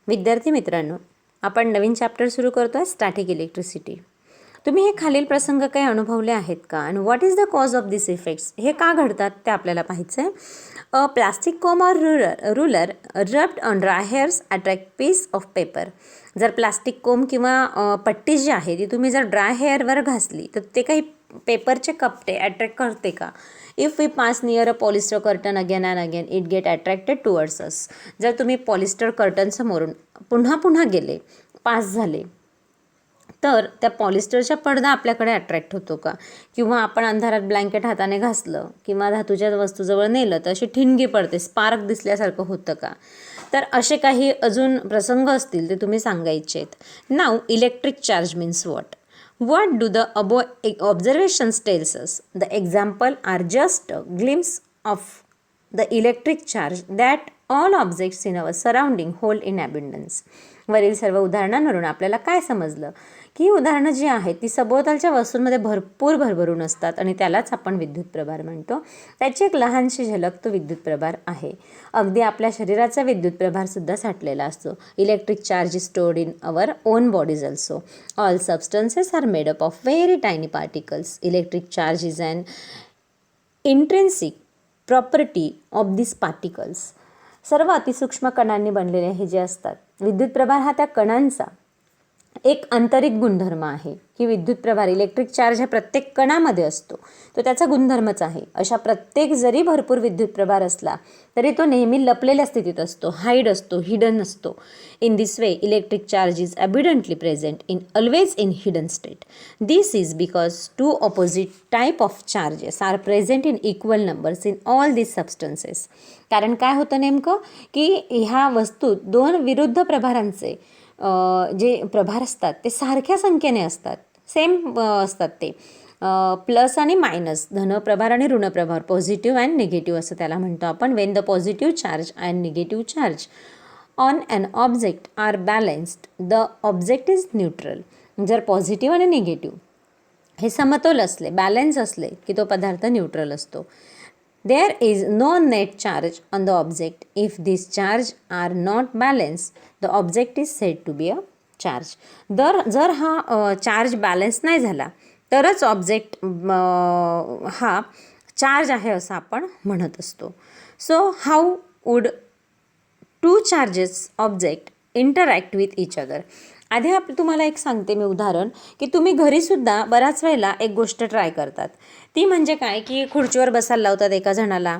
विद्यार्थी मित्रांनो, आपण नवीन चॅप्टर सुरू करतो आहे, स्टॅटिक इलेक्ट्रिसिटी. तुम्ही हे खालील प्रसंग काही अनुभवले आहेत का? आणि what is the cause of this effects? हे का घडतात ते आपल्याला पाहायचं आहे. A plastic comb or ruler rubbed on dry hairs attract piece of paper. जर प्लास्टिक कोम किंवा पट्टी जी आहे ती तुम्ही जर ड्राय हेअरवर घासली तर ते काही पेपरचे कपटे अट्रॅक्ट करते का? If we pass near a polyester curtain again and again it get attracted towards us. जर तुम्ही पॉलिस्टर कर्टन समोरून पुन्हा पुन्हा गेले, पास झाले, तर त्या पॉलिस्टरचा पडदा आपल्याकडे अट्रॅक्ट होतो का? किंवा आपण अंधारात ब्लँकेट हाताने घासलं किंवा धातूच्या वस्तूजवळ नेलं तर अशी ठिणगी पडते, स्पार्क दिसल्यासारखं होतं का? तर असे काही अजून प्रसंग असतील ते तुम्ही सांगायचे आहेत. Now electric charge means what? What do the above observations tells us? The example are just a glimpse of the electric charge that all objects in our surrounding hold in abundance. वरील सर्व उदाहरणांवरून आपल्याला काय समजलं की ही उदाहरणं जी आहेत ती सभोवतालच्या वस्तूंमध्ये भरपूर भरभरून असतात आणि त्यालाच आपण विद्युत प्रभार म्हणतो. त्याची एक लहानशी झलक तो विद्युत प्रभार आहे. अगदी आपल्या शरीराचा विद्युत प्रभारसुद्धा साठलेला असतो. Electric charge is stored in our own bodies also. All substances are made up of very tiny particles. Electric charge is an intrinsic property of this particles. सर्व अतिसूक्ष्म कणांनी बनलेले हे जे असतात, विद्युत प्रभार हा त्या कणांचा एक आंतरिक गुणधर्म आहे की विद्युत प्रभार इलेक्ट्रिक चार्ज हा प्रत्येक कणामध्ये असतो, तो त्याचा गुणधर्मच आहे. अशा प्रत्येक जरी भरपूर विद्युत प्रभार असला तरी तो नेहमी लपलेल्या स्थितीत असतो, हाईड असतो, हिडन असतो. In this way electric charge is abundantly present in always in hidden state. This is because two opposite type of charges are present in equal numbers in all this substances. कारण काय होतं नेमकं की ह्या वस्तूत दोन विरुद्ध प्रभारांचे जे प्रभार असतात ते सारख्या संख्येने असतात, सेम असतात ते. प्लस आणि मायनस, धन प्रभार आणि ऋण प्रभार, पॉझिटिव्ह अँड निगेटिव्ह असं त्याला म्हणतो आपण. When the positive charge and negative charge on an object are balanced the object is neutral. जर पॉझिटिव्ह आणि निगेटिव्ह हे समतोल असले, बॅलन्स असले की तो पदार्थ न्यूट्रल असतो. There is no net charge on the object. If these charge are not balanced, the object is said to be a charge. जर हा चार्ज बॅलन्स नाही झाला तरच ऑब्जेक्ट हा चार्ज आहे असं आपण म्हणत असतो. So how would two charges object interact with each other? आधी तुम्हाला एक सांगते मी उदाहरण की तुम्ही घरीसुद्धा बऱ्याच वेळेला एक गोष्ट ट्राय करतात. ती म्हणजे काय की खुर्चीवर बसायला लावतात एका जणाला,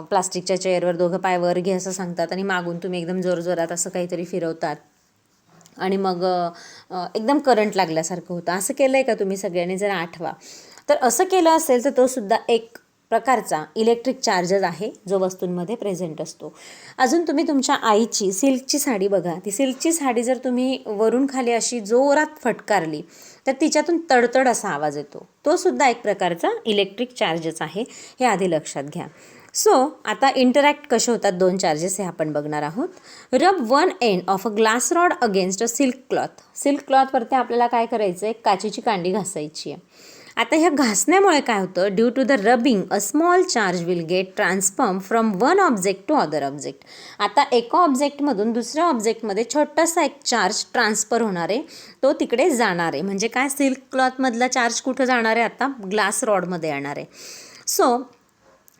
प्लास्टिकच्या चेअरवर दोघं पाय वर घे असं सांगतात आणि मागून तुम्ही एकदम जोरजोरात असं काहीतरी फिरवतात आणि मग एकदम करंट लागल्यासारखं होतं. असं केलं आहे का तुम्ही सगळ्यांनी? जरा आठवा. तर असं केलं असेल तर तो सुद्धा एक प्रकारचा इलेक्ट्रिक चार्जेस आहे जो वस्तूंमध्ये प्रेझेंट असतो. अजून तुम्ही तुमच्या आईची सिल्कची साडी बघा. ती सिल्कची साडी जर तुम्ही वरून खाली अशी जोरात फटकारली तर तिच्यातून तडतड असा आवाज येतो. तो सुद्धा एक प्रकारचा इलेक्ट्रिक चार्जेस आहे, हे आधी लक्षात घ्या. सो आता इंटरॅक्ट कसे होतात दोन चार्जेस हे आपण बघणार आहोत. Rub one end of a glass rod against a silk cloth. Silk क्लॉथवरती आपल्याला काय करायचं आहे? काचेची कांडी घासायची आहे. आता ह्या घासण्यामुळे काय होतं? Due to the rubbing a small charge will get transform from one object to other object. आता एका ऑब्जेक्टमधून दुसऱ्या ऑब्जेक्टमध्ये छोटासा एक चार्ज ट्रान्सफर होणार आहे, तो तिकडे जाणार आहे. म्हणजे काय? सिल्क क्लॉथमधला चार्ज कुठं जाणार आहे? आता ग्लास रॉडमध्ये येणार आहे. So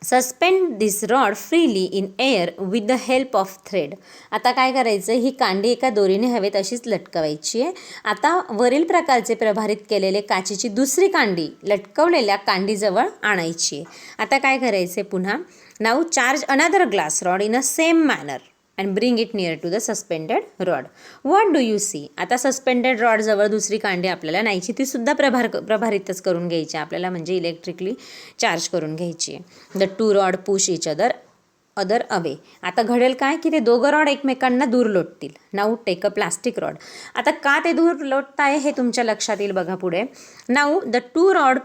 suspend this rod freely in air with the help of thread. आता काय करायचं? ही कांडी एका दोरीने हवेत अशीच लटकवायची आहे. आता वरील प्रकारचे प्रभारित केलेले काचेची दुसरी कांडी लटकवलेल्या कांडीजवळ आणायची आहे. आता काय करायचे? पुन्हा now charge another glass rod in a same manner and bring it near to the suspended rod. What do you see? आता सस्पेंडेड रॉडजवळ दुसरी कांडी आपल्याला न्यायची, ती सुद्धा प्रभारितच करून घ्यायची आपल्याला, म्हणजे इलेक्ट्रिकली चार्ज करून घ्यायची आहे. The two rod push each other away. आता घडेल काय की ते दोघं रॉड एकमेकांना दूर लोटतील. Now take a plastic rod. आता का ते दूर लोटताय हे तुमच्या लक्षात येईल बघा पुढे. नाऊ द टू रॉड,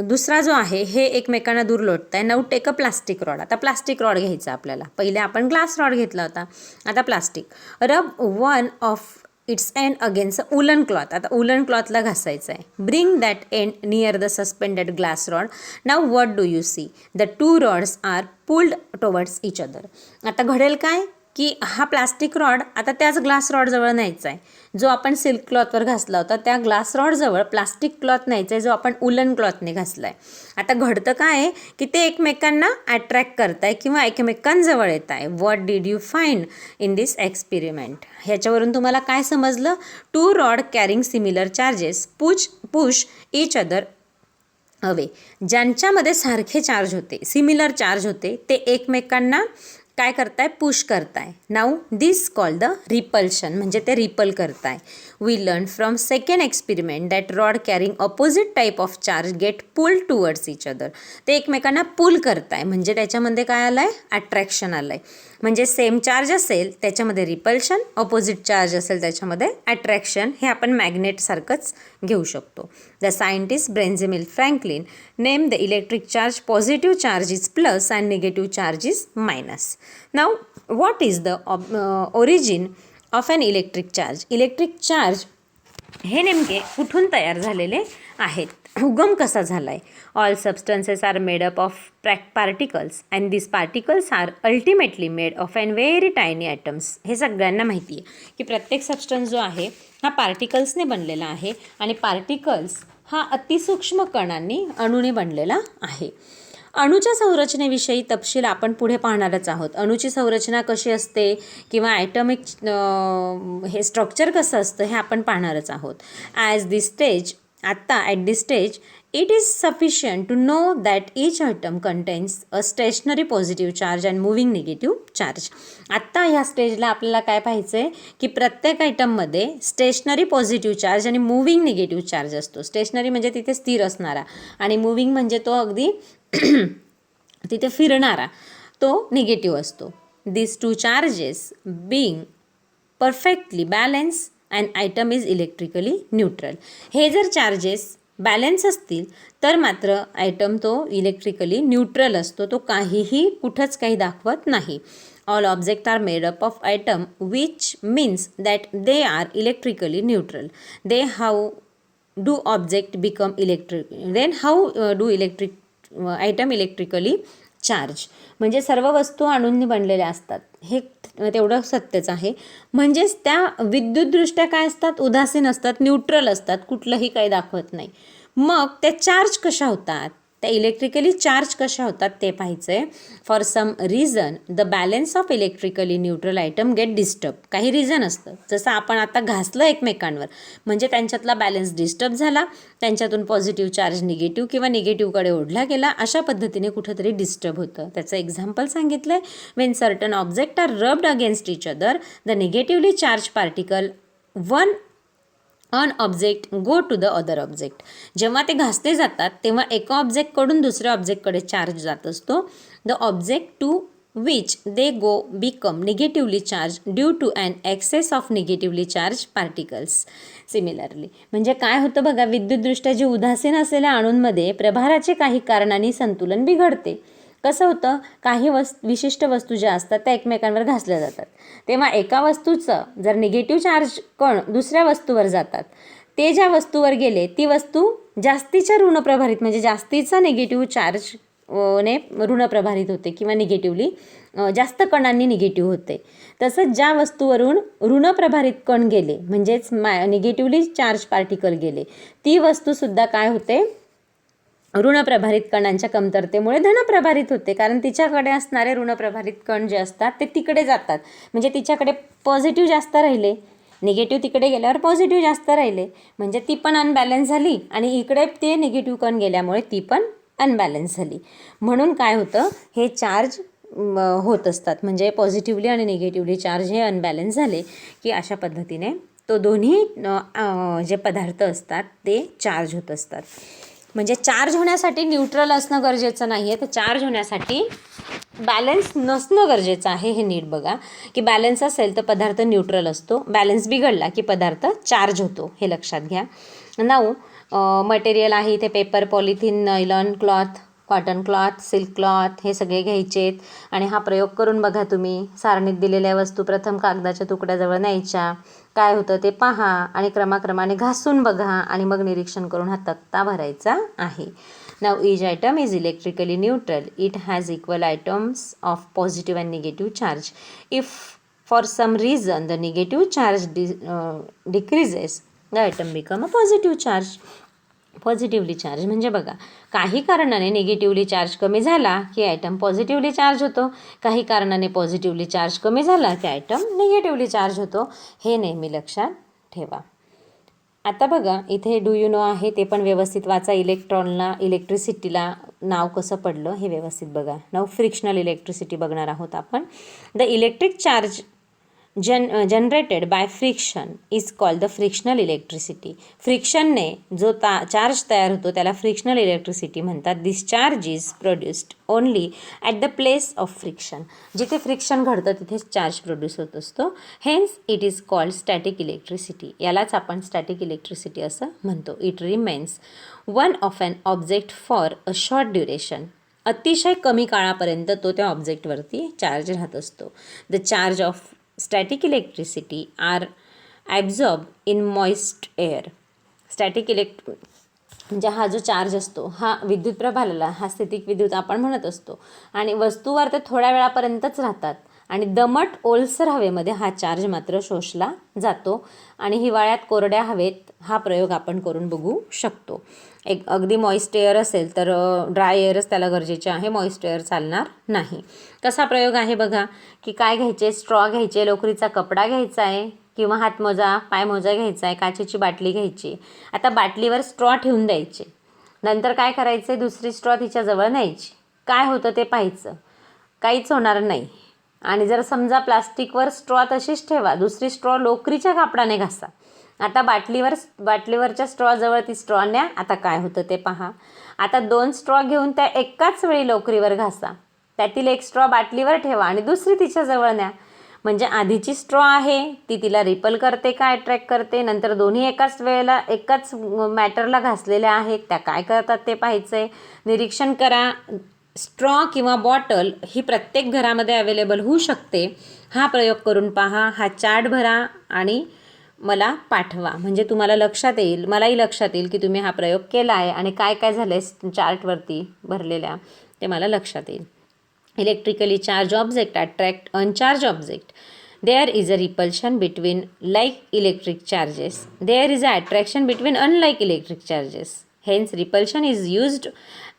दुसरा जो आहे हे एकमेकांना दूर लोटताय. Now take a plastic rod. आता प्लास्टिक रॉड घ्यायचा आपल्याला. पहिले आपण ग्लास रॉड घेतला होता, आता plastic. Rub one of its end against woollen cloth. आता उलन क्लॉथला घासायचं आहे. Bring that end near the suspended glass rod. Now what do you see? The two rods are pulled towards each other. आता घडेल काय की हा plastic rod आता त्याच ग्लास रॉडजवळ न्यायचा आहे, जो आपण सिल्क क्लॉथवर घासला होता त्या ग्लास रॉडजवळ प्लास्टिक क्लॉथ न्यायचा आहे, जो आपण उलन क्लॉथने घासला आहे. आता घडतं काय आहे की ते एकमेकांना अट्रॅक्ट करत आहे किंवा एकमेकांजवळ येत आहे. What did you find in this experiment? ह्याच्यावरून तुम्हाला काय समजलं? 2 rod carrying similar charges push each other away. ज्यांच्यामध्ये सारखे चार्ज होते, सिमिलर चार्ज होते, ते एकमेकांना काय करताय? पुश करताय. Now this called the repulsion, म्हणजे ते रिपल करताय. We learn from second experiment that rod carrying opposite type of charge get pull towards each other. ते एकमेकांना पुल करताय, म्हणजे त्याच्यामध्ये काय आलं आहे? अट्रॅक्शन आलं आहे. म्हणजे सेम चार्ज असेल त्याच्यामध्ये रिपल्शन, ऑपोजिट चार्ज असेल त्याच्यामध्ये अट्रॅक्शन. हे आपण मॅग्नेटसारखंच घेऊ शकतो. The scientist Benjamin Franklin name the electric charge positive charge is plus and negative charge is minus. Now what is the origin of an electric charge? Electric charge हे नेमके कुठून तयार झालेले आहेत? उगम कसा झाला आहे? All substances are made up of particles and this particles are ultimately made of an very tiny atoms. हे सगळ्यांना माहिती आहे की प्रत्येक सबस्टन्स जो आहे हा पार्टिकल्सने बनलेला आहे आणि पार्टिकल्स हा अतिसूक्ष्म कणांनी अणूने बनलेला आहे. अणूच्या संरचनेविषयी तपशील आपण पुढे पाहणारच आहोत. अणूची संरचना कशी असते किंवा ॲटॉमिक हे स्ट्रक्चर कसं असतं हे आपण पाहणारच आहोत. As this stage at this stage it is sufficient to know that each atom contains a stationary positive charge and moving negative charge. आत्ता ह्या स्टेजला आपल्याला काय पाहायचं आहे की प्रत्येक आयटममध्ये स्टेशनरी पॉझिटिव्ह चार्ज आणि मुव्हिंग निगेटिव्ह चार्ज असतो. स्टेशनरी म्हणजे तिथे स्थिर असणारा आणि मुव्हिंग म्हणजे तो अगदी तिथे फिरणारा, तो निगेटिव्ह असतो. दिस 2 charges being perfectly balance and item is electrically neutral. हे जर चार्जेस बॅलन्स असतील तर मात्र आयटम तो इलेक्ट्रिकली न्यूट्रल असतो, तो काहीही कुठंच काही दाखवत नाही. All object are made up of item which means that they are electrically neutral. They how do object become electric then how do electric item electrically charge. म्हणजे सर्व वस्तू अणूंनी बनलेल्या असतात, हे तेवढं सत्यच आहे. म्हणजेच त्या विद्युतदृष्ट्या काय असतात? उदासीन असतात, न्यूट्रल असतात, कुठलंही काही दाखवत नाही. मग त्या चार्ज कशा होतात? त्या इलेक्ट्रिकली चार्ज कशा होतात ते पाहायचं आहे. For some reason the balance of electrically neutral item get disturb. काही रिझन असतं, जसं आपण आता घासलं एकमेकांवर म्हणजे त्यांच्यातला बॅलन्स डिस्टर्ब झाला, त्यांच्यातून पॉझिटिव्ह चार्ज निगेटिव्ह किंवा निगेटिव्हकडे ओढला गेला, अशा पद्धतीने कुठंतरी डिस्टर्ब होतं. त्याचं एक्झाम्पल सांगितलं आहे. When certain object are rubbed against each other the negatively charge particle one on object go to the other object. जेव्हा ते घासले जातात तेव्हा एका ऑब्जेक्टकडून दुसऱ्या ऑब्जेक्टकडे चार्ज जात असतो. The object to which they go become negatively charge due to an excess of negatively charge particles. Similarly म्हणजे काय होतं बघा, विद्युतदृष्ट्या जे उदासीन असलेल्या अणूंमध्ये प्रभाराचे काही कारणांनी संतुलन बिघडते. कसं होतं? काही विशिष्ट वस्तू ज्या असतात त्या एकमेकांवर घासल्या जातात, तेव्हा एका वस्तूचं जर निगेटिव्ह चार्ज कण दुसऱ्या वस्तूवर जातात, ते ज्या वस्तूवर गेले ती वस्तू जास्तीच्या ऋणप्रभारित म्हणजे जास्तीचा निगेटिव्ह चार्ज ने ऋणप्रभारित होते किंवा निगेटिव्हली जास्त कणांनी निगेटिव्ह होते. तसंच ज्या वस्तूवरून ऋणप्रभारित कण गेले म्हणजेच निगेटिव्हली चार्ज पार्टिकल गेले, ती वस्तूसुद्धा काय होते? ऋणप्रभारित कणांच्या कमतरतेमुळे धनप्रभारित होते, कारण तिच्याकडे असणारे ऋणप्रभारित कण जे असतात ते तिकडे जातात. म्हणजे तिच्याकडे पॉझिटिव्ह जास्त राहिले, निगेटिव्ह तिकडे गेल्यावर पॉझिटिव्ह जास्त राहिले, म्हणजे ती पण अनबॅलन्स झाली आणि इकडे ते निगेटिव्ह कण गेल्यामुळे ती पण अनबॅलन्स झाली. म्हणून काय होतं? हे चार्ज होत असतात, म्हणजे पॉझिटिव्हली आणि निगेटिव्हली चार्ज हे अनबॅलन्स झाले की अशा पद्धतीने तो दोन्ही जे पदार्थ असतात ते चार्ज होत असतात. म्हणजे चार्ज होण्यासाठी न्यूट्रल असणं गरजेचं नाही आहे, तर चार्ज होण्यासाठी बॅलन्स नसणं गरजेचं आहे. हे नीट बघा की बॅलन्स असेल तर पदार्थ न्यूट्रल असतो, बॅलन्स बिघडला की पदार्थ चार्ज होतो, हे लक्षात घ्या. नाऊ मटेरियल आहे इथे paper, polythene, nylon cloth, cotton cloth, silk cloth हे सगळे घ्यायचेत आणि हा प्रयोग करून बघा तुम्ही. सारणीत दिलेल्या वस्तू प्रथम कागदाच्या तुकड्याजवळ न्यायच्या, काय होतं ते पहा आणि क्रमाक्रमाने घासून बघा आणि मग निरीक्षण करून हा तक्ता भरायचा आहे. Now each item is electrically neutral. It has equal items of positive and negative charge. If for some reason the negative charge decreases, the item become a positive charge. Positively charge म्हणजे बघा, काही कारणाने negatively charge कमी झाला की item positively charge होतो, काही कारणाने पॉझिटिव्हली चार्ज कमी झाला की आयटम निगेटिव्हली चार्ज होतो. हे नेहमी लक्षात ठेवा. आता बघा इथे डू यू नो आहे, ते पण व्यवस्थित वाचा. इलेक्ट्रॉनला, इलेक्ट्रिसिटीला नाव कसं पडलं हे व्यवस्थित बघा. नाव फ्रिक्शनल इलेक्ट्रिसिटी बघणार आहोत आपण. The electric charge generated by friction is called the frictional electricity. फ्रिक्शनने जो चार्ज तयार होतो त्याला फ्रिक्शनल इलेक्ट्रिसिटी म्हणतात. This charge is produced only at the place of friction. जिथे फ्रिक्शन घडतं तिथेच चार्ज प्रोड्यूस होत असतो. Hence it is called static electricity. यालाच आपण स्टॅटिक इलेक्ट्रिसिटी असं म्हणतो. It remains one of an object for a short duration. अतिशय कमी काळापर्यंत तो त्या ऑब्जेक्टवरती चार्ज राहत असतो. The charge of static electricity are absorb in moist air. Static म्हणजे हा जो चार्ज असतो हा विद्युत प्रभाला, हा स्थितिक विद्युत आपण म्हणत असतो, आणि वस्तूवर ते थोड्या वेळापर्यंतच राहतात आणि दमट ओलसर हवेमध्ये हा चार्ज मात्र शोषला जातो. आणि हिवाळ्यात कोरड्या हवेत हा प्रयोग आपण करून बघू शकतो. एक अगदी मॉइस्ट एअर असेल तर ड्राय एअरच त्याला गरजेचे आहे, मॉइस्ट एअर चालणार नाही. कसा प्रयोग आहे बघा, की काय घ्यायचे, स्ट्रॉ घ्यायचे, लोकरीचा कपडा घ्यायचा आहे किंवा हातमोजा, पायमोजा घ्यायचा आहे, काचेची बाटली घ्यायची. आता बाटलीवर स्ट्रॉ ठेवून द्यायचे, नंतर काय करायचे, दुसरी स्ट्रॉ तिच्याजवळ न्यायची. काय होतं ते पाहायचं, काहीच होणार नाही. आणि जर समजा प्लास्टिकवर स्ट्रॉ तशीच ठेवा, दुसरी स्ट्रॉ लोकरीच्या कापडाने घासा. आता बाटलीवरच्या स्ट्रॉजवळ ती स्ट्रॉ न्या, आता काय होतं ते पहा. आता 2 स्ट्रॉ घेऊन त्या एकाच वेळी लोकरीवर घासा, त्यातील एक स्ट्रॉ बाटलीवर ठेवा आणि दुसरी तिच्याजवळ न्या. म्हणजे आधीची स्ट्रॉ आहे ती तिला रिपल करते का अट्रॅक्ट करते, नंतर दोन्ही एकाच वेळेला एकाच मॅटरला घासलेल्या आहेत, त्या काय करतात ते पाहायचं आहे. निरीक्षण करा. स्ट्रॉ किंवा बॉटल ही प्रत्येक घरामध्ये अवेलेबल होऊ शकते. हा प्रयोग करून पहा, हा चार्ट भरा आणि मला पाठवा. म्हणजे तुम्हाला लक्षात येईल, मलाही लक्षात येईल की तुम्ही हा प्रयोग केला आहे आणि काय काय झालं आहे चार्टवरती भरलेल्या ते मला लक्षात येईल. Electrically charge object attract अनचार्ज object. There is a repulsion between like electric charges. There is a attraction between unlike electric charges. Hence, repulsion is used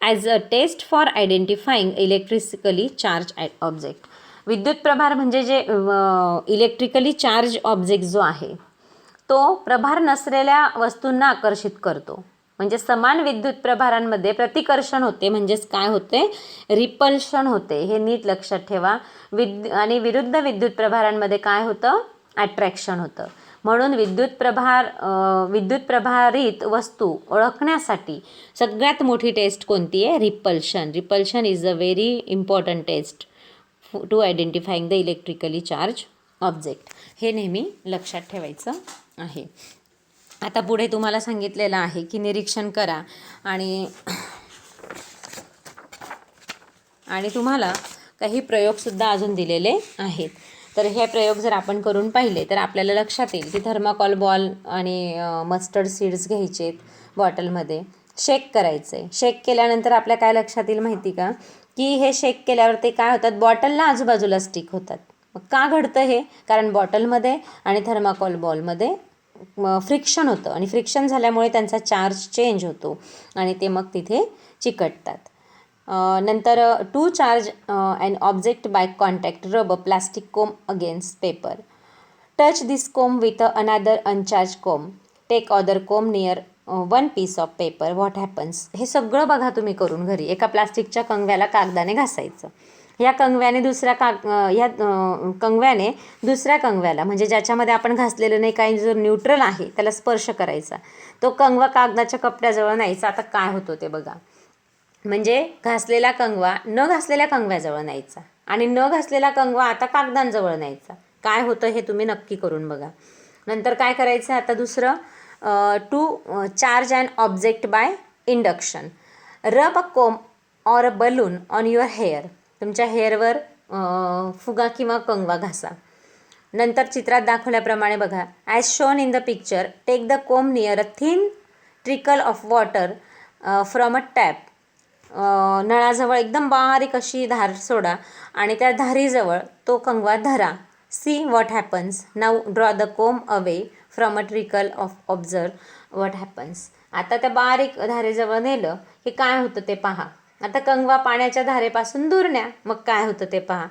as a test for identifying electrically charged object. विद्युत प्रभार म्हणजे जे electrically charge object जो आहे तो प्रभार नसलेल्या वस्तूंना आकर्षित करतो. म्हणजे समान विद्युत प्रभारांमध्ये प्रतिकर्षण होते, म्हणजेच काय होते, रिपल्शन होते. हे नीट लक्षात ठेवा. आणि विरुद्ध विद्युत प्रभारांमध्ये काय होतं, अट्रॅक्शन होतं. म्हणून विद्युत प्रभारित वस्तू ओळखण्यासाठी सगळ्यात मोठी टेस्ट कोणती आहे, repulsion. Repulsion is a very important test to identifying the electrically charge object. हे नेहमी लक्षात ठेवायचं आहे. आता पुढे तुम्हाला सांगितलेलं आहे की निरीक्षण करा आणि तुम्हाला काही प्रयोगसुद्धा अजून दिलेले आहेत. तर हे प्रयोग जर आपण करून पाहिले तर आपल्याला लक्षात येईल की थर्माकॉल बॉल आणि मस्टर्ड सीड्स घ्यायचेत, बॉटलमध्ये शेक करायचे. शेक केल्यानंतर आपल्या काय लक्षात येईल माहिती का, की हे शेक केल्यावर ते काय होतात, बॉटलला आजूबाजूला स्टिक होतात. मग का घडतं हे, कारण बॉटलमध्ये आणि थर्माकॉल बॉलमध्ये फ्रिक्शन होतं आणि फ्रिक्शन झाल्यामुळे त्यांचा चार्ज चेंज होतो आणि ते मग तिथे चिकटतात. नंतर to charge and object by contact rub a plastic comb against paper. Touch this comb with another uncharge comb. Take other comb near one piece of paper. What happens. हे सगळं बघा तुम्ही करून घरी. एका प्लास्टिकच्या कंगव्याला कागदाने घासायचं. या कंगव्याने दुसऱ्या कंगव्याला म्हणजे ज्याच्यामध्ये आपण घासलेलं नाही, काही जो न्यूट्रल आहे त्याला स्पर्श करायचा. तो कंगवा कागदाच्या कपड्याजवळ न्यायचा. आता काय होतं ते बघा. म्हणजे घासलेला कंगवा न घासलेल्या कंगव्याजवळ न्यायचा आणि न घासलेला कंगवा आता कागदांजवळ न्यायचा. काय होतं हे तुम्ही नक्की करून बघा. नंतर काय करायचं आता दुसरं, to charge and object by induction. Rub a comb or a balloon on your hair. तुमच्या हेअरवर फुगा किंवा कंगवा घासा. नंतर चित्रात दाखवल्याप्रमाणे बघा, as shown in the picture, take the comb near a thin trickle of water from a tap. नळाजवळ एकदम बारीक अशी धार सोडा आणि त्या धारीजवळ तो कंगवा धरा. See what happens. Now draw the comb away from a trickle of observe what happens. आता त्या बारीक धारेजवळ नेलं की काय होतं ते पहा. आता कंगवा पाण्याच्या धारेपासून दूर न्या, मग काय होतं ते पहा.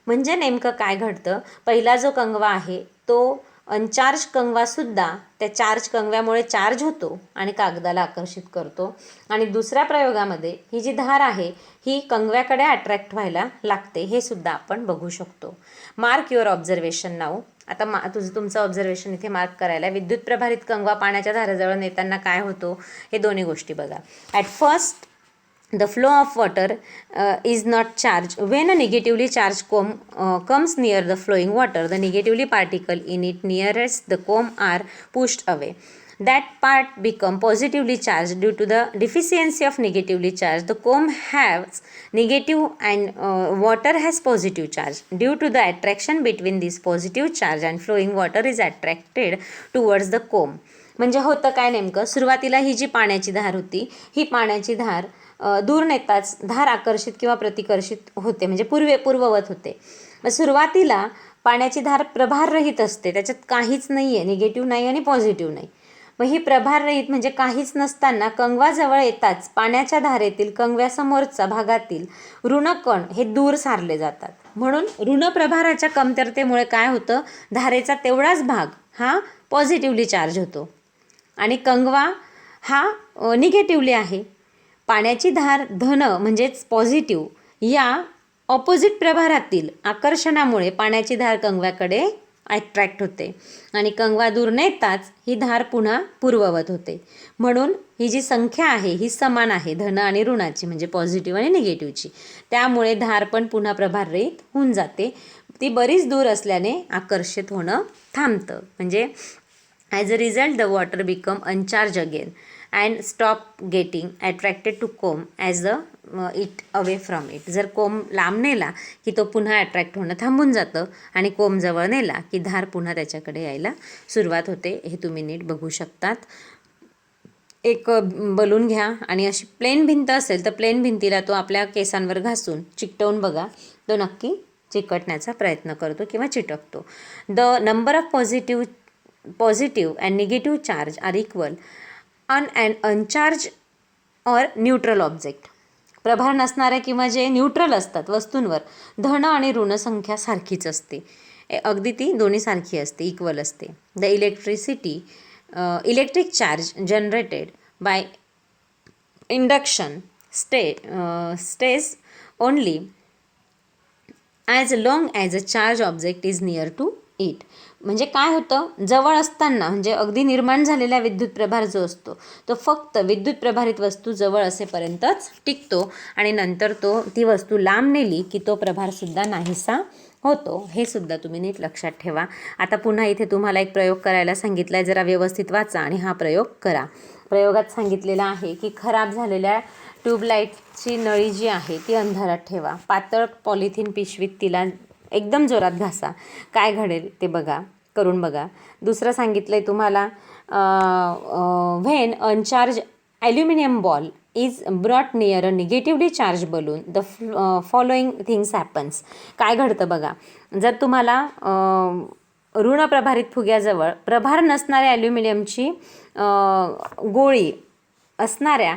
म्हणजे नेमकं काय घडतं, पहिला जो कंगवा आहे तो अनचार्ज कंगवासुद्धा त्या चार्ज कंगव्यामुळे चार्ज होतो आणि कागदाला आकर्षित करतो. आणि दुसऱ्या प्रयोगामध्ये ही जी धार आहे ही कंगव्याकडे अट्रॅक्ट व्हायला लागते, हे सुद्धा आपण बघू शकतो. Mark your observation now. आता तुमचं ऑब्झर्वेशन इथे मार्क करायला. विद्युत प्रभारित कंगवा पाण्याच्या धारेजवळ नेताना काय होतो हे दोन्ही गोष्टी बघा. At first the flow of water is not charged. When a negatively charged comb comes near the flowing water, the negatively particle in it nearest the comb are pushed away. That part become positively charged due to the deficiency of negatively charged. The comb has negative and water has positive charge. Due to the attraction between this positive charge and flowing water is attracted towards the comb. म्हणजे होतं काय नेमकं, सुरुवातीला ही जी पाण्याची धार होती ही पाण्याची धार दूर नेताच धार आकर्षित किंवा प्रतिकर्षित होते, म्हणजे पूर्ववत होते. मग सुरुवातीला पाण्याची धार प्रभाररहित असते, त्याच्यात काहीच नाही आहे, निगेटिव्ह नाही आणि पॉझिटिव्ह नाही. मग ही प्रभाररहित म्हणजे काहीच नसताना कंगवाजवळ येताच पाण्याच्या धारेतील कंगव्यासमोरचा भागातील ऋणकण हे दूर सारले जातात. म्हणून ऋणप्रभाराच्या कमतरतेमुळे काय होतं, धारेचा तेवढाच भाग हा पॉझिटिव्हली चार्ज होतो आणि कंगवा हा निगेटिव्हली आहे. पाण्याची धार धन म्हणजेच पॉझिटिव्ह या ऑपोजिट प्रभारातील आकर्षणामुळे पाण्याची धार कंगव्याकडे अट्रॅक्ट होते आणि कंगवा दूर नेताच ही धार पुन्हा पूर्ववत होते. म्हणून ही जी संख्या आहे ही समान आहे धन आणि ऋणाची, म्हणजे पॉझिटिव्ह आणि निगेटिव्हची. त्यामुळे धार पण पुन्हा प्रभाररहित होऊन जाते. ती बरीच दूर असल्याने आकर्षित होणं थांबतं. म्हणजे as a result the water become uncharge again and stop getting attracted to comb as a it away from it. जर कोम लांब नेला की तो पुन्हा अट्रॅक्ट होणं थांबून जातं आणि कोम जवळ नेला की धार पुन्हा त्याच्याकडे यायला सुरुवात होते. हे तुम्ही नीट बघू शकतात. एक बलून घ्या आणि अशी प्लेन भिंत असेल तर प्लेन भिंतीला तो आपल्या केसांवर घासून चिकटवून बघा, तो नक्की चिकटण्याचा प्रयत्न करतो किंवा चिटकतो. The number of positive and negative charge are equal on and uncharge or neutral object. प्रभार नसणाऱ्या किंवा जे न्यूट्रल असतात वस्तूंवर धन आणि ऋण संख्या सारखीच असते, अगदी ती दोन्ही सारखी असते, इक्वल असते. The electric charge generated by induction stays only as long as a charged object is near to it. म्हणजे काय होतं, जवळ असताना म्हणजे अगदी निर्माण झालेला विद्युत प्रभार जो असतो तो फक्त विद्युत प्रभारित वस्तू जवळ असेपर्यंतच टिकतो आणि नंतर ती वस्तू लांब नेली की तो प्रभारसुद्धा नाहीसा होतो. हे सुद्धा तुम्ही नीट लक्षात ठेवा. आता पुन्हा इथे तुम्हाला एक प्रयोग करायला सांगितला आहे, जरा व्यवस्थित वाचा आणि हा प्रयोग करा. प्रयोगात सांगितलेला आहे की खराब झालेल्या ट्यूबलाईटची नळी जी आहे ती अंधारात ठेवा. पातळ पॉलिथिन पिशवीत तिला एकदम जोरात घासा. काय घडेल ते बघा, करून बघा. दुसरं सांगितलं आहे तुम्हाला, when अनचार्ज aluminium ball is brought near a negatively charge balloon the following things happens. काय घडतं बघा, जर तुम्हाला ऋणप्रभारित फुग्याजवळ प्रभार नसणाऱ्या ॲल्युमिनियमची गोळी असणाऱ्या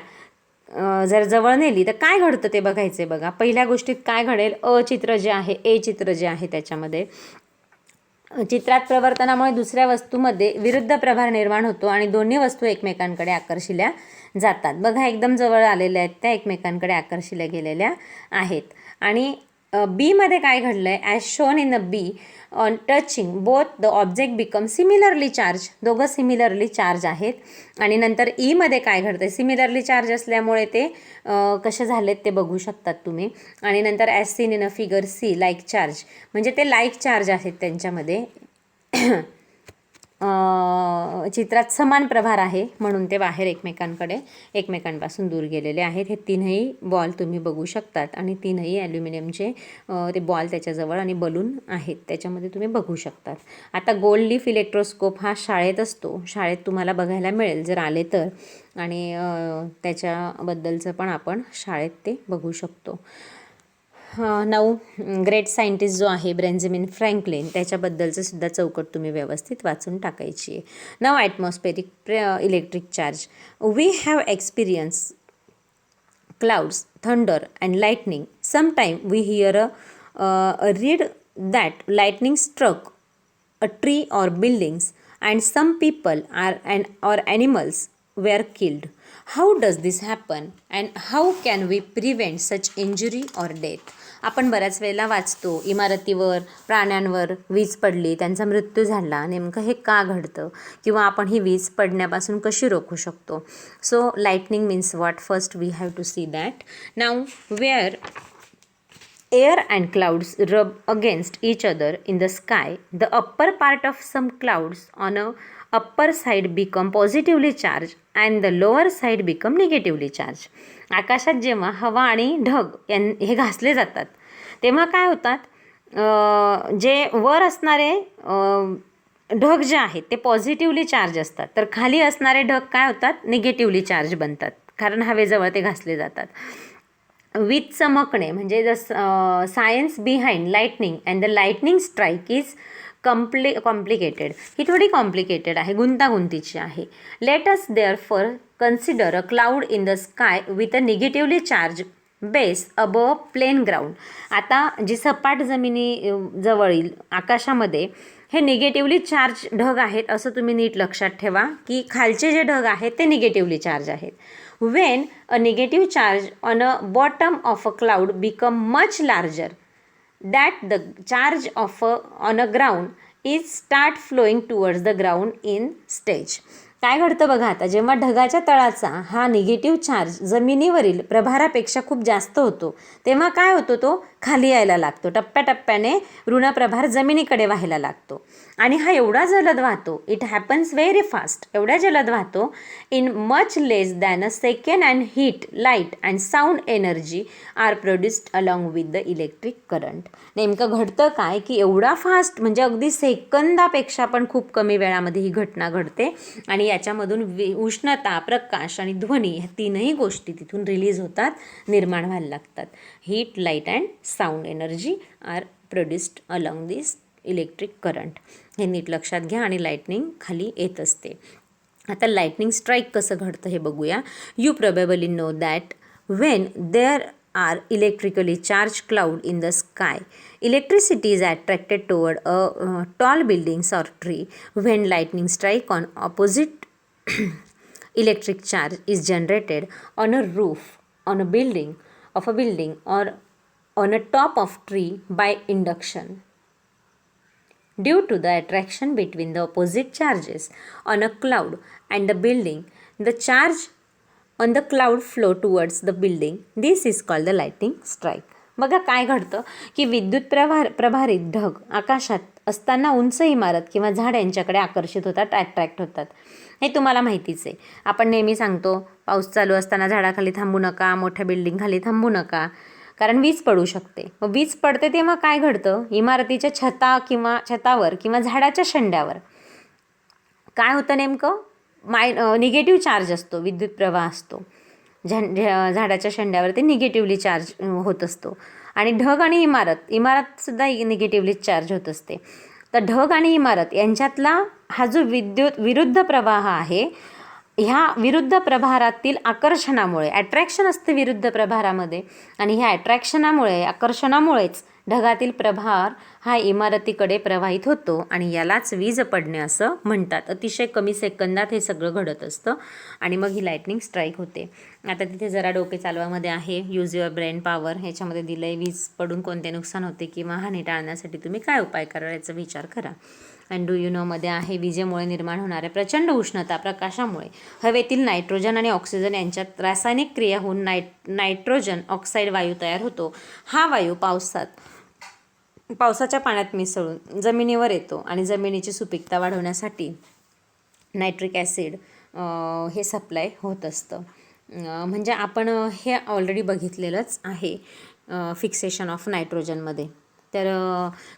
जर जवळ नेली तर काय घडतं ते बघायचं आहे. बघा, पहिल्या गोष्टीत काय घडेल, अ चित्र जे आहे, ए चित्र जे आहे त्याच्यामध्ये चित्रात प्रवर्तनामुळे दुसऱ्या वस्तूमध्ये विरुद्ध प्रभार निर्माण होतो आणि दोन्ही वस्तू एकमेकांकडे आकर्षिल्या जातात. बघा, एकदम जवळ आलेल्या आहेत, त्या एकमेकांकडे आकर्षिल्या गेलेल्या आहेत. आणि बीमध्ये काय घडलं आहे, as shown in a be on touching both the object become similarly charge. दोघं सिमिलरली चार्ज आहेत. आणि नंतर ईमध्ये काय घडतं, सिमिलरली चार्ज असल्यामुळे ते कसे झालेत ते बघू शकतात तुम्ही. आणि नंतर as seen in a figure see like charge, म्हणजे ते लाईक चार्ज आहेत त्यांच्यामध्ये. चित्रात समान प्रभार आहे म्हणून ते बाहेर एकमेकांपासून दूर गेलेले आहेत. हे तीनही बॉल तुम्ही बघू शकतात आणि तीनही ॲल्युमिनियमचे ते बॉल त्याच्याजवळ आणि बलून आहेत त्याच्यामध्ये तुम्ही बघू शकतात. आता गोल्ड लीफ इलेक्ट्रोस्कोप हा शाळेत असतो, शाळेत तुम्हाला बघायला मिळेल जर आले तर, आणि त्याच्याबद्दलचं पण आपण शाळेत ते बघू शकतो. नाऊ ग्रेट सायंटिस्ट जो आहे बेंजामिन फ्रँकलिन त्याच्याबद्दलचं सुद्धा चौकट तुम्ही व्यवस्थित वाचून टाकायची आहे. Now atmospheric electric charge. We have experience clouds, thunder and lightning. Sometime we hear read that lightning struck a tree or buildings and some people or animals were killed. How does this happen and how can we prevent such injury or death? आपण बऱ्याच वेळेला वाचतो इमारतीवर प्राण्यांवर वीज पडली त्यांचा मृत्यू झाला, नेमकं हे का घडतं किंवा आपण ही वीज पडण्यापासून कशी रोखू शकतो. So lightning means what. First we have to see that. Now where air and clouds rub against each other in the sky, the upper part of some clouds on a upper side become positively charged and the lower side become negatively charged. आकाशात जेव्हा हवा आणि ढग हे घासले जातात तेव्हा काय होतात, जे वर असणारे ढग जे आहेत ते पॉझिटिव्हली चार्ज असतात, तर खाली असणारे ढग काय होतात, निगेटिव्हली चार्ज बनतात, कारण हवेजवळ ते घासले जातात. वीज चमकणे म्हणजे the science behind lightning and the lightning strike is complicated. ही थोडी कॉम्प्लिकेटेड आहे, गुंतागुंतीची आहे. Let us therefore consider a cloud in the sky with a negatively charge base above plane ground. आता जी सपाट जमिनी जवळील आकाशामध्ये हे निगेटिव्हली चार्ज ढग आहेत असं तुम्ही नीट लक्षात ठेवा की खालचे जे ढग आहेत ते निगेटिव्हली चार्ज आहेत. When a negative charge on a bottom of a cloud become much larger, that the charge on a ground is start flowing towards the ground in stage. काय घडतं बघा, आता जेव्हा ढगाच्या तळाचा हा निगेटिव्ह चार्ज जमिनीवरील प्रभारापेक्षा खूप जास्त होतो तेव्हा काय होतो, तो खाली यायला लागतो. टप्प्याटप्प्याने ऋणप्रभार जमिनीकडे व्हायला लागतो आणि हा एवढा जलद वाहतो, इट हॅपन्स व्हेरी फास्ट, एवढ्या जलद वाहतो, in much less than a second, and heat light and sound energy are produced along with the electric current. नेमकं घडतं काय की एवढा फास्ट म्हणजे अगदी सेकंदापेक्षा पण खूप कमी वेळामध्ये ही घटना घडते आणि याच्यामधून उष्णता, प्रकाश आणि ध्वनी ह्या तीनही गोष्टी तिथून रिलीज होतात, निर्माण व्हायला लागतात. Heat, light and sound energy are produced along this electric current. हे नीट लक्षात घ्या आणि लाईटनिंग खाली येत असते. आता लाईटनिंग स्ट्राईक कसं घडतं हे बघूया. You probably know that when there are electrically charged cloud in the sky, electricity is attracted toward a tall buildings or tree. When lightning strike on opposite electric charge is generated on a roof on a building or on a top of tree by induction. Due to the attraction between the opposite charges on a cloud and the building, the charge on the cloud flow towards the building. This is called the lightning strike. बघा काय घडतं की विद्युत प्रभारित ढग आकाशात असताना उंच इमारत किंवा झाड यांच्याकडे आकर्षित होतात, अट्रॅक्ट होतात. हे तुम्हाला माहितीच आहे. आपण नेहमी सांगतो पाऊस चालू असताना झाडाखाली थांबू नका, मोठ्या बिल्डिंग खाली थांबू नका, कारण वीज पडू शकते. मग वीज पडते तेव्हा काय घडतं, इमारतीच्या छतावर किंवा झाडाच्या शेंड्यावर काय होतं, नेमकं निगेटिव्ह चार्ज असतो, विद्युत प्रवाह असतो. झाडाच्या शेंड्यावर ते निगेटिव्हली चार्ज होत असतो आणि ढग आणि इमारतसुद्धा निगेटिव्हली चार्ज होत असते. तर ढग आणि इमारत यांच्यातला हा जो विरुद्ध प्रवाह आहे, ह्या विरुद्ध प्रभारातील आकर्षणामुळे, अट्रॅक्शन असते विरुद्ध प्रभारामध्ये आणि ह्या आकर्षणामुळेच ढगातील प्रभार हा इमारतीकडे प्रवाहित होतो आणि यालाच वीज पडणे असं म्हणतात. अतिशय कमी सेकंदात हे सगळं घडत असतं आणि मग ही लाईटनिंग स्ट्राईक होते. आता तिथे जरा डोके चालवामध्ये आहे, यूज युअर ब्रेन पॉवर. ह्याच्यामध्ये दिलं आहे वीज पडून कोणते नुकसान होते किंवा हानी टाळण्यासाठी तुम्ही काय उपाय करायचा विचार करा. अँड डू यू नोमध्ये आहे, विजेमुळे निर्माण होणाऱ्या प्रचंड उष्णता प्रकाशामुळे हवेतील नायट्रोजन आणि ऑक्सिजन यांच्यात रासायनिक क्रिया होऊन नायट्रोजन ऑक्साईड वायू तयार होतो. हा वायू पावसाच्या पाण्यात मिसळून जमिनीवर येतो आणि जमिनीची सुपीकता वाढवण्यासाठी नायट्रिक ॲसिड हे सप्लाय होत असतं. म्हणजे आपण हे ऑलरेडी बघितलेलंच आहे फिक्सेशन ऑफ नायट्रोजनमध्ये. तर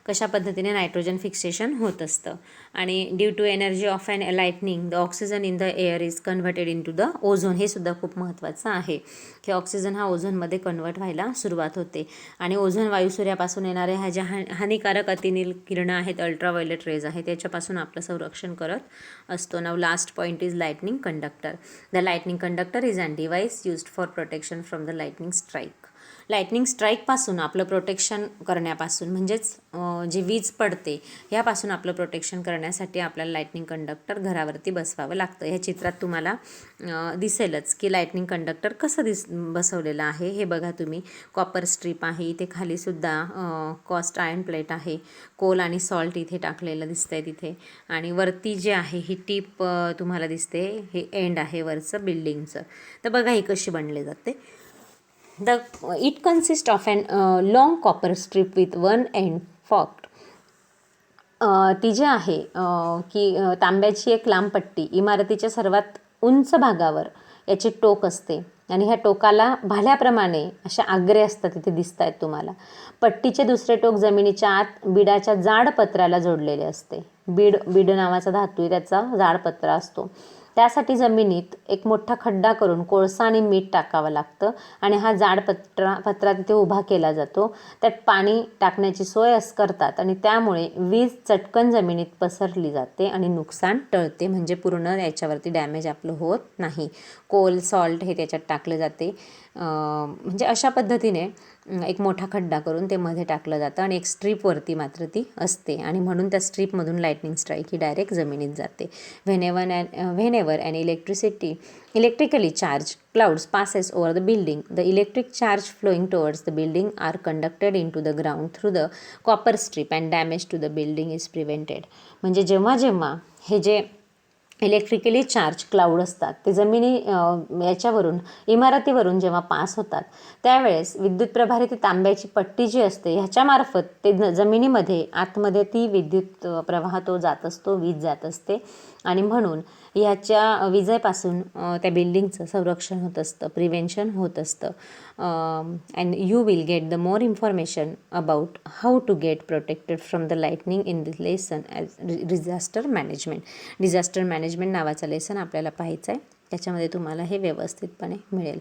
कशा पद्धतीने नायट्रोजन फिक्सेशन होत असतं. आणि due to energy of an lightning the oxygen in the air is converted into the ozone. हे सुद्धा खूप महत्त्वाचं आहे की ऑक्सिजन हा ओझोनमध्ये कन्वर्ट व्हायला सुरुवात होते. आणि ओझोन वायू सूर्यापासून येणाऱ्या ह्या ज्या हानिकारक अतिनील किरणं आहेत, अल्ट्राव्हायोलेट रेज आहेत, त्याच्यापासून आपलं संरक्षण करत असतो. Now last point is lightning conductor. The lightning conductor is an device used for protection from the lightning strike. Lightning स्ट्राईकपासून आपलं प्रोटेक्शन करण्यापासून, म्हणजेच जी वीज पडते ह्यापासून आपलं प्रोटेक्शन करण्यासाठी आपल्याला लाईटनिंग कंडक्टर घरावरती बसवावं लागतं. ह्या चित्रात तुम्हाला दिसेलच की लाईटनिंग कंडक्टर कसं बसवलेलं आहे. हे बघा तुम्ही, कॉपर स्ट्रीप आहे, इथे खालीसुद्धा कॉस्ट आयर्न प्लेट आहे, कोल आणि सॉल्ट इथे टाकलेलं दिसतंय तिथे, आणि वरती जे आहे ही टीप तुम्हाला दिसते, हे एंड आहे वरचं बिल्डिंगचं. तर बघा ही कशी बनली जाते. It consists of an long copper strip with one end forked. ती जी आहे की तांब्याची एक लांब पट्टी इमारतीच्या सर्वात उंच भागावर याची टोक असते आणि ह्या टोकाला भाल्याप्रमाणे अशा आग्रे असतात, इथे दिसत आहेत तुम्हाला. पट्टीचे दुसरे टोक जमिनीच्या आत बिडाच्या जाड पत्र्याला जोडलेले असते. बीड नावाचा धातू आहे, त्याचा जाड पत्रा असतो. त्यासाठी जमिनीत एक मोठा खड्डा करून कोळसा आणि मीठ टाकावं लागतं आणि हा जाड पत्रा तिथे उभा केला जातो. त्यात पाणी टाकण्याची सोय करतात आणि त्यामुळे वीज चटकन जमिनीत पसरली जाते आणि नुकसान टळते, म्हणजे पूर्ण याच्यावरती डॅमेज आपलं होत नाही. कोल सॉल्ट हे त्याच्यात टाकले जाते. म्हणजे अशा पद्धतीने एक मोठा खड्डा करून ते मध्ये टाकलं जातं आणि एक स्ट्रीपवरती मात्र ती असते आणि म्हणून त्या स्ट्रीपमधून लाईटनिंग स्ट्राईक ही डायरेक्ट जमिनीत जाते. Whenever an electrically charged clouds passes over the building, the electric charge flowing towards the building are conducted into the ground through the copper strip and damage to the building is prevented. म्हणजे जेव्हा हे जे electrically charge cloud असतात ते याच्यावरून इमारतीवरून जेव्हा pass होतात त्यावेळेस विद्युत प्रभारित तांब्याची पट्टी जी असते ह्याच्यामार्फत ते जमिनीमध्ये आतमध्ये ती विद्युत प्रवाह तो जात असतो, वीज जात असते आणि म्हणून ह्याच्या विजेपासून त्या बिल्डिंगचं संरक्षण होत असतं, प्रिव्हेन्शन होत असतं. And you will get the more information about how to get protected from the lightning in this lesson as disaster management. Disaster management नावाचं लेसन आपल्याला पाहायचं आहे, त्याच्यामध्ये तुम्हाला हे व्यवस्थितपणे मिळेल.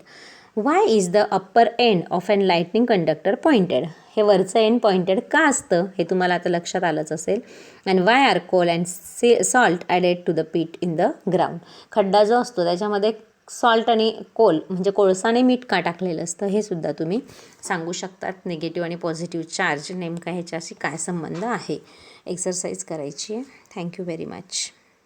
Why is the upper end of an lightning conductor pointed. हे वरचं एंड पॉइंटेड का असतं हे तुम्हाला आता लक्षात आलंच असेल. And why are coal and salt added to the pit in the ground. खड्डा जो असतो त्याच्यामध्ये सॉल्ट आणि कोल म्हणजे कोळसा आणि मीठ का टाकलेलं असतं हे सुद्धा तुम्ही सांगू शकतात. निगेटिव्ह आणि पॉझिटिव्ह चार्ज नेमका ह्याच्याशी काय संबंध आहे. एक्सरसाइज करायची आहे. Thank you very much.